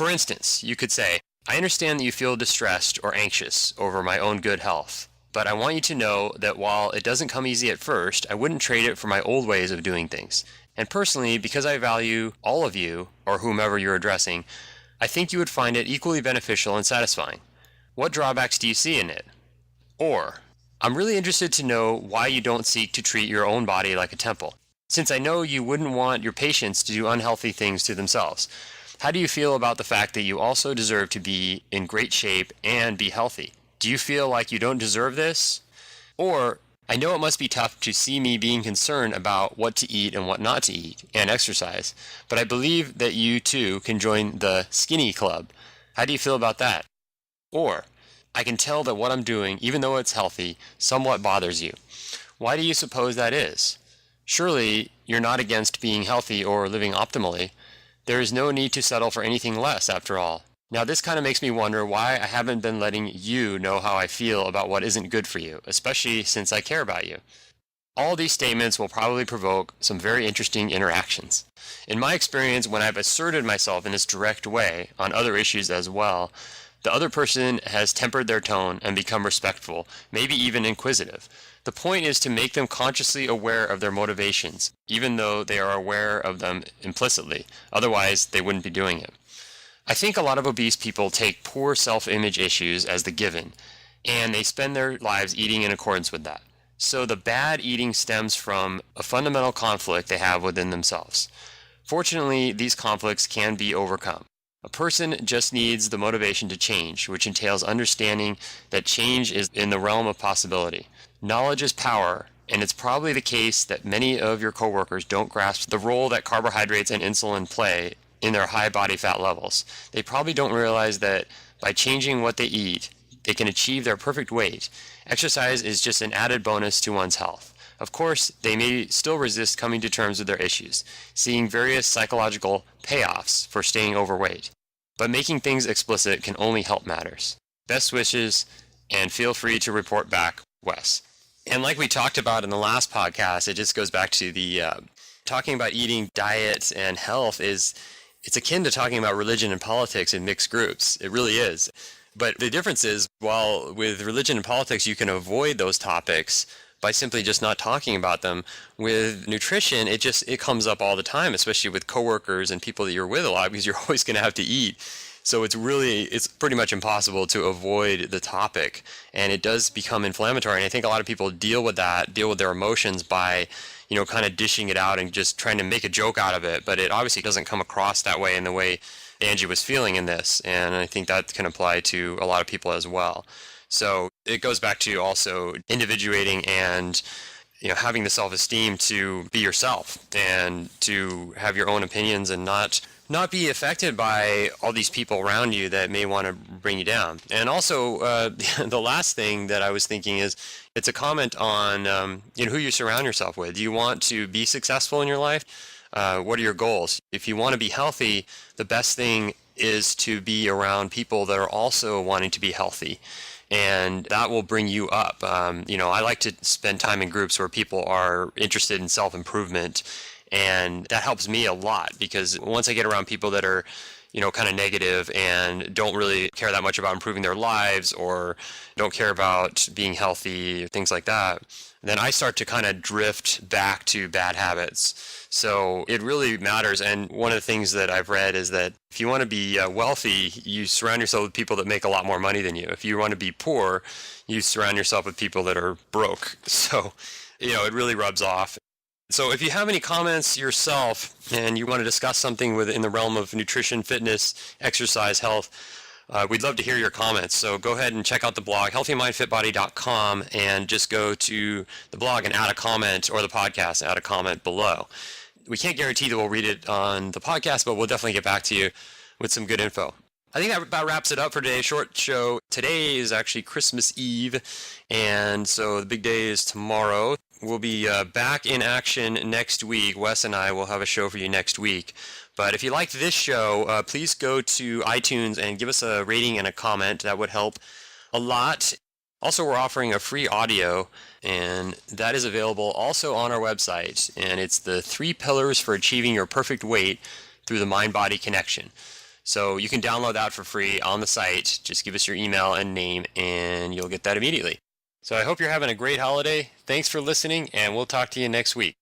For instance, you could say, I understand that you feel distressed or anxious over my own good health, but I want you to know that while it doesn't come easy at first, I wouldn't trade it for my old ways of doing things. And personally, because I value all of you, or whomever you're addressing, I think you would find it equally beneficial and satisfying. What drawbacks do you see in it? Or, I'm really interested to know why you don't seek to treat your own body like a temple, since I know you wouldn't want your patients to do unhealthy things to themselves. How do you feel about the fact that you also deserve to be in great shape and be healthy? Do you feel like you don't deserve this? Or, I know it must be tough to see me being concerned about what to eat and what not to eat, and exercise, but I believe that you too can join the skinny club. How do you feel about that? Or, I can tell that what I'm doing, even though it's healthy, somewhat bothers you. Why do you suppose that is? Surely, you're not against being healthy or living optimally. There is no need to settle for anything less, after all. Now, this kind of makes me wonder why I haven't been letting you know how I feel about what isn't good for you, especially since I care about you. All these statements will probably provoke some very interesting interactions. In my experience, when I've asserted myself in this direct way on other issues as well, the other person has tempered their tone and become respectful, maybe even inquisitive. The point is to make them consciously aware of their motivations, even though they are aware of them implicitly. Otherwise, they wouldn't be doing it. I think a lot of obese people take poor self-image issues as the given, and they spend their lives eating in accordance with that. So the bad eating stems from a fundamental conflict they have within themselves. Fortunately, these conflicts can be overcome. A person just needs the motivation to change, which entails understanding that change is in the realm of possibility. Knowledge is power, and it's probably the case that many of your coworkers don't grasp the role that carbohydrates and insulin play in their high body fat levels. They probably don't realize that by changing what they eat, they can achieve their perfect weight. Exercise is just an added bonus to one's health. Of course, they may still resist coming to terms with their issues, seeing various psychological payoffs for staying overweight. But making things explicit can only help matters. Best wishes, and feel free to report back, Wes. And like we talked about in the last podcast, it just goes back to the talking about eating, diet, and health it's akin to talking about religion and politics in mixed groups. It really is. But the difference is, while with religion and politics you can avoid those topics by simply just not talking about them, with nutrition it comes up all the time, especially with coworkers and people that you're with a lot, because you're always going to have to eat. So it's pretty much impossible to avoid the topic, and it does become inflammatory. And I think a lot of people deal with their emotions by kind of dishing it out and just trying to make a joke out of it, but it obviously doesn't come across that way in the way Angie was feeling in this, and I think that can apply to a lot of people as well. So it goes back to also individuating and having the self-esteem to be yourself and to have your own opinions and not be affected by all these people around you that may want to bring you down. And also, the last thing that I was thinking is, it's a comment on who you surround yourself with. Do you want to be successful in your life? What are your goals? If you want to be healthy, the best thing is to be around people that are also wanting to be healthy. And that will bring you up. I like to spend time in groups where people are interested in self-improvement, and that helps me a lot, because once I get around people that are kind of negative and don't really care that much about improving their lives or don't care about being healthy, things like that, then I start to kind of drift back to bad habits. So it really matters. And one of the things that I've read is that if you want to be wealthy, you surround yourself with people that make a lot more money than you. If you want to be poor, you surround yourself with people that are broke. So, it really rubs off. So if you have any comments yourself and you want to discuss something within the realm of nutrition, fitness, exercise, health, we'd love to hear your comments. So go ahead and check out the blog, healthymindfitbody.com, and just go to the blog and add a comment, or the podcast, add a comment below. We can't guarantee that we'll read it on the podcast, but we'll definitely get back to you with some good info. I think that about wraps it up for today's short show. Today is actually Christmas Eve, and so the big day is tomorrow. We'll be back in action next week. Wes and I will have a show for you next week. But if you liked this show, please go to iTunes and give us a rating and a comment. That would help a lot. Also, we're offering a free audio, and that is available also on our website. And it's the 3 pillars for achieving your perfect weight through the mind-body connection. So you can download that for free on the site. Just give us your email and name, and you'll get that immediately. So I hope you're having a great holiday. Thanks for listening, and we'll talk to you next week.